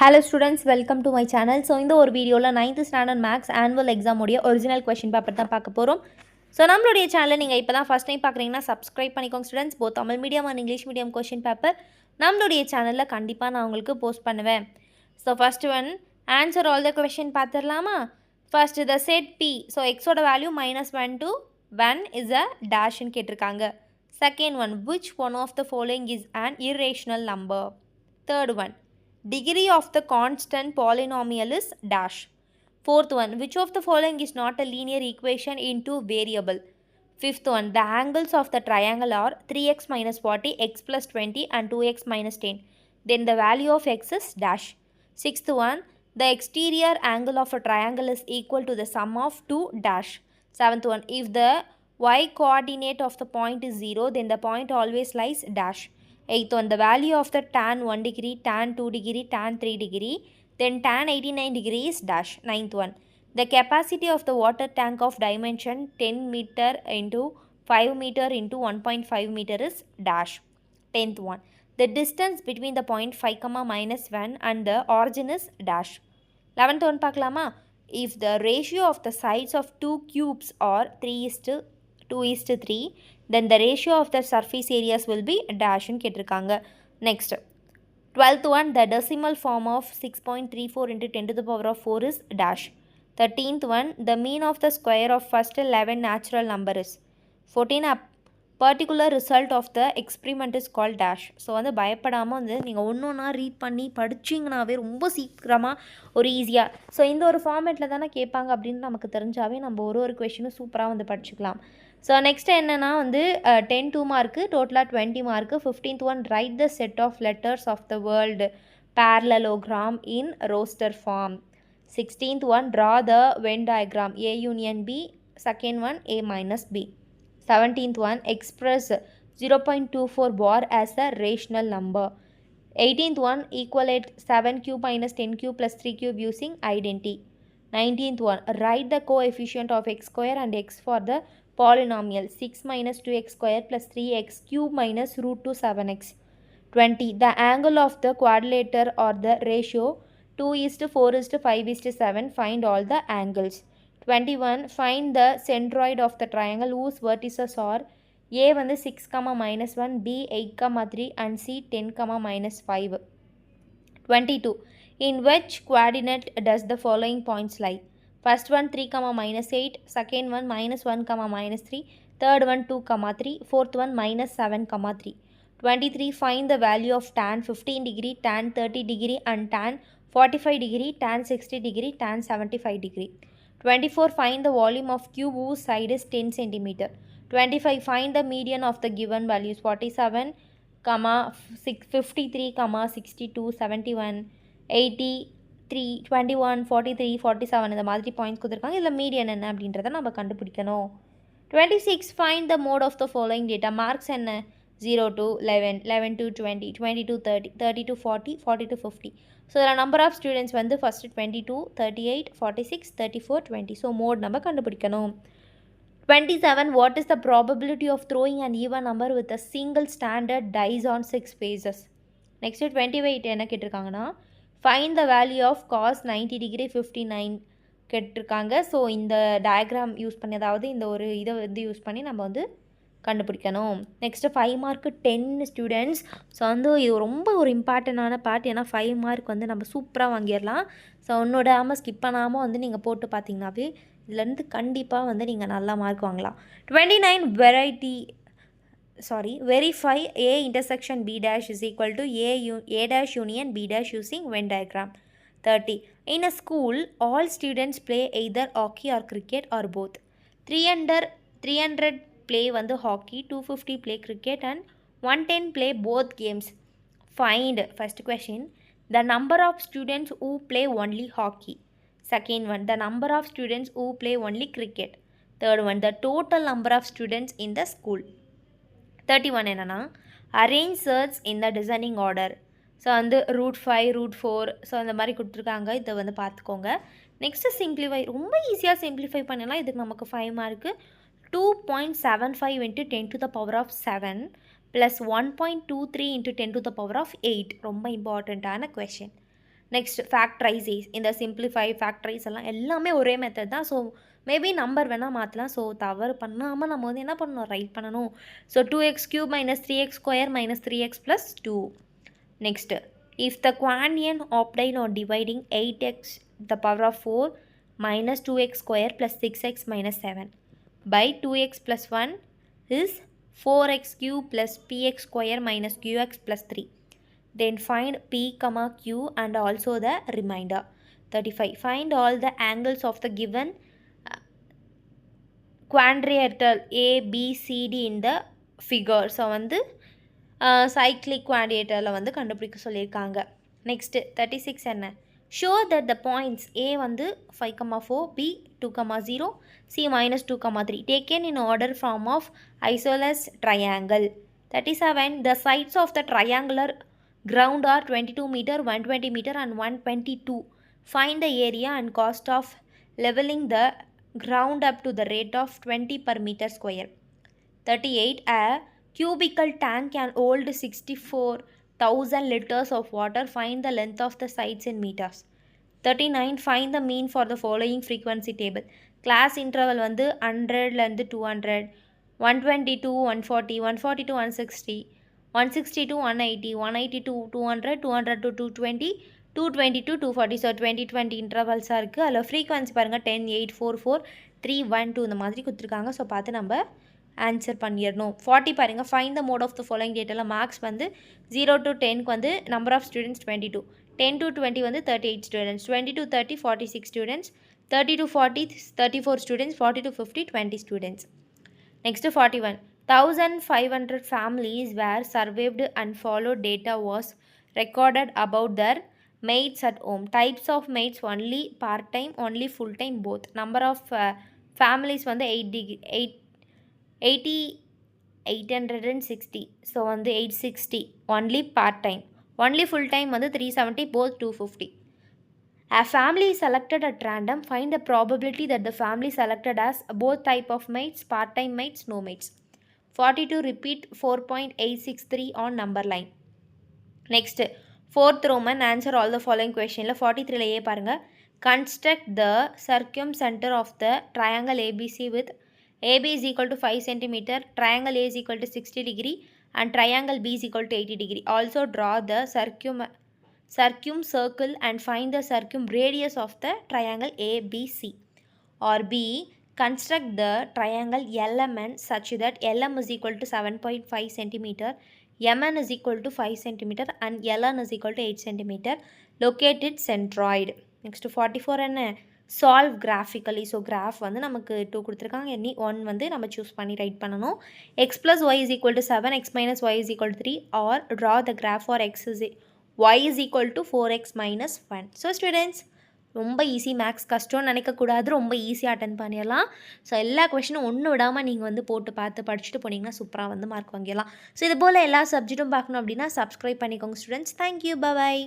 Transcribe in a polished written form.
Hello students, welcome to my channel. So இந்த ஒரு வீடியோல 9th standard maths annual exam உடைய ஒரிஜினல் கொஸ்டின் பேப்பர் தான் பார்க்க போறோம். ஸோ நம்மளுடைய சேனலை நீங்கள் இப்போ தான் ஃபஸ்ட் டைம் பார்க்குறீங்கன்னா சப்ஸ்கிரைப் பண்ணிக்கோங்க students. Both Tamil medium and English medium question paper நம்மளுடைய சேனலில் கண்டிப்பாக நான் உங்களுக்கு போஸ்ட் பண்ணுவேன். So first one answer all the question பார்த்துடலாமா? First the set B. So எக்ஸோட வேல்யூ -1 to 1 இஸ் அ டேஷ்ன்னு கேட்டிருக்காங்க. Second one which one of the following is an irrational number. Third one degree of the constant polynomial is dash. Fourth one, which of the following is not a linear equation into variable? Fifth one, the angles of the triangle are 3x minus 40, x plus 20 and 2x minus 10. Then the value of x is dash. Sixth one, the exterior angle of a triangle is equal to the sum of 2 dash. Seventh one, if the y coordinate of the point is 0, then the point always lies dash. Eighth one, the value of the tan 1 degree, tan 2 degree, tan 3 degree, then tan 89 degree is dash. Ninth one, the capacity of the water tank of dimension 10 meter into 5 meter into 1.5 meter is dash. Tenth one, the distance between the point 5 comma minus 1 and the origin is dash. 11th one பார்க்கலாமா? If the ratio of the sides of two cubes are 3:2:3, then the ratio of the surface areas will be dash ன்னு கேட்டிருக்காங்க. Next 12th one, the decimal form of 6.34 into 10 to the power of 4 is dash. 13th one, the mean of the square of first 11 natural number is. 14, a particular result of the experiment is called dash. So வந்து பயப்படாமல் வந்து நீங்கள் ஒன்று ஒன்றா read பண்ணி படிச்சிங்கனாவே ரொம்ப சீக்கிரமாக ஒரு ஈஸியாக. ஸோ இந்த ஒரு ஃபார்மேட்டில் தானே கேட்பாங்க அப்படின்னு நமக்கு தெரிஞ்சாவே நம்ம ஒரு கொஷினும் சூப்பராக வந்து படிச்சுக்கலாம். ஸோ நெக்ஸ்ட்டு என்னென்னா வந்து 10 2 மார்க்கு, டோட்டலாக 20 mark. 15th one, write the set of letters of the world parallelogram in roster form. 16th one, draw the Venn diagram A union B. Second one, A minus B. 17th one, express 0.24 bar as a rational number. 18th one, equalate 7 cube minus 10 cube plus 3 cube using identity. 19th one, write the coefficient of x square and x for the polynomial 6 minus 2x square plus 3x cube minus root 2 7x. 20, the angle of the quadrilateral or the ratio 2:4:5:7. Find all the angles. 21, find the centroid of the triangle whose vertices are A வந்து 6, -1, B 8, 3 and C 10, -5. 22, in which coordinate does the following points lie? First one 3, -8, second one -1, -3, third one 2, 3, fourth one -7, 3. 23, find the value of tan 15 degree, tan 30 degree and tan 45 degree, tan 60 degree, tan 75 degree. 24, find the volume of cube whose side is 10 cm. 25, find the median of the given values 47, 53, 62, 71, 83, 21, 43, 47 இந்த மாதிரி points கொடுத்துருக்காங்க. இதில் median என்ன அப்படின்றத நம்ம கண்டுபிடிக்கணும். 26, find the mode of the following data. Marks என்ன? 0 to 11, 11 to 20, 20 to 30, 30 to 40, 40 to 50. So இதில் நம்பர் ஆஃப் ஸ்டூடெண்ட்ஸ் வந்து ஃபஸ்ட்டு 22, 38, 46, 34, 20. ஸோ மோட் நம்ம கண்டுபிடிக்கணும். 27, what is the probability of throwing an even number with a single standard dice on 6 faces? Next 28 என்ன கேட்டிருக்காங்கன்னா, find the value of cos 90 degree 59 கேட்டிருக்காங்க. So இந்த diagram use பண்ணி, அதாவது இந்த ஒரு இதை வந்து யூஸ் பண்ணி நம்ம வந்து கண்டுபிடிக்கணும். Next 5 mark 10 students. ஸோ வந்து இது ரொம்ப ஒரு இம்பார்ட்டண்டான பார்ட். ஏன்னா 5 மார்க் வந்து நம்ம சூப்பராக வாங்கிடலாம். ஸோ ஒன்னோடாமல் ஸ்கிப் பண்ணாமல் வந்து நீங்கள் போட்டு பார்த்தீங்கன்னாவே இதுலேருந்து கண்டிப்பாக வந்து நீங்கள் நல்லா மார்க் வாங்கலாம். 29, verify A intersection B dash is equal to A dash union B dash using Venn diagram. 30, in a school all students play either hockey or cricket or both. 300 play வந்து hockey, 250 play cricket and 110 play both games. Find, first question, the number of students who play only hockey. Second one, the number of students who play only cricket. Third one, the total number of students in the school. 31 என்னன்னா, arrange search in the descending order. So வந்து √5, √4, so அந்த மாதிரி கொடுத்துருக்காங்க. இதை வந்து பார்த்துக்கோங்க. Next simplify, ரொம்ப ஈஸியாக சிம்ப்ளிஃபை பண்ணலாம். இதுக்கு நமக்கு 5 mark. 2.75 into 10 to the power of 7 plus 1.23 into 10 to the power of 8. ரொம்ப இம்பார்ட்டண்ட்டான கொஷின். நெக்ஸ்ட் ஃபேக்ட்ரைஸ், இந்த சிம்பிளிஃபை ஃபேக்ட்ரைஸ் எல்லாமே ஒரே மெத்தட் தான். ஸோ மேபி நம்பர் வேணால் மாற்றலாம். ஸோ தவறு பண்ணாமல் நம்ம வந்து என்ன பண்ணணும், ரைட் பண்ணணும். So 2x³ - 3x² - 3x + 2. Next, if the quantian obtained on dividing 8x the power of 4 - 2x² + 6x - 7 by 2x + 1 is 4x³ + px² - qx + 3. Then find p, q and also the remainder. 35. Find all the angles of the given quadrilateral ABCD in the figure. So வந்து cyclic குவாடிரேட்டரில் வந்து கண்டுபிடிக்க சொல்லியிருக்காங்க. Next 36 என்ன, show that the points A வந்து 5,4, B 2,0, C -2,3 taken in order form of isosceles triangle. 37. The sides of the triangular ground are 22 meter, 120 meter and 122. Find the area and cost of leveling the ground up to the rate of 20 per meter square. 38. A cubical tank can hold 64,000 liters of water. Find the length of the sides in meters. 39. Find the mean for the following frequency table. Class interval வந்து 100 to 200, 122 140, 140 to 160, 160 to 180, 180 to 200, 200 to 220, 220 to 240. So 20 இன்டர்வல்ஸாக இருக்குது. அதில் frequency பாருங்கள் 10, 8, 4, 4, 3, 1, 2 இந்த மாதிரி கொடுத்துருக்காங்க. So பார்த்து நம்ம answer பண்ணிடணும். 40 பாருங்கள், find the mode of the following டேட்டில் மார்க்ஸ் வந்து 0 to 10க்கு வந்து நம்பர் ஆஃப் ஸ்டூடெண்ட்ஸ் 22, 10 to 20 வந்து 38 students, 20 to 30 46 students, 30 to 40 34 students, 40 to 50 20 students. Next 41. 1,500 families were surveyed and followed data was recorded about their maids at home. Types of maids: only part-time, only full-time, both. Number of families வந்து 860. So வந்து 860 only part-time, only full-time வந்து 370, both 250. A family is selected at random. Find the probability that the family selected as both type of maids, part-time maids, no maids. 42. Repeat 4.863 on number line. Next, 4th Roman, answer all the following question. 43 A பாருங்க, construct the circumcenter of the triangle ABC with AB is equal to 5 cm, triangle A is equal to 60 degree and triangle B is equal to 80 degree. Also draw the circle and find the circumradius of the triangle ABC. Or B, construct the triangle LMN such that LM is equal to 7.5 cm, MN is equal to 5 cm and LN is equal to 8 cm. Locate its centroid. Next 44 என்ன, solve graphically. So graph வந்து நமக்கு 2 கொடுத்துருக்காங்க, any 1 வந்து நம்ம choose பண்ணி right பண்ணணும். x plus y is equal to 7, x minus y is equal to 3, or draw the graph for y is equal to 4x minus 1. So students, ரொம்ப easy, maths கஷ்டம்னு நினைக்கக்கூடாது, ரொம்ப ஈஸியாக அட்டன் பண்ணிடலாம். ஸோ எல்லா கொஷினும் ஒன்று விடாமல் நீங்கள் வந்து போட்டு பார்த்து படிச்சுட்டு போனீங்கன்னா சூப்பராக வந்து மார்க் வாங்கிடலாம். ஸோ இது போல் எல்லா சப்ஜெக்ட்டும் பார்க்கணும் அப்படின்னா சப்ஸ்கிரைப் பண்ணிக்கோங்க ஸ்டூடெண்ட்ஸ். தேங்க்யூ, பாய்.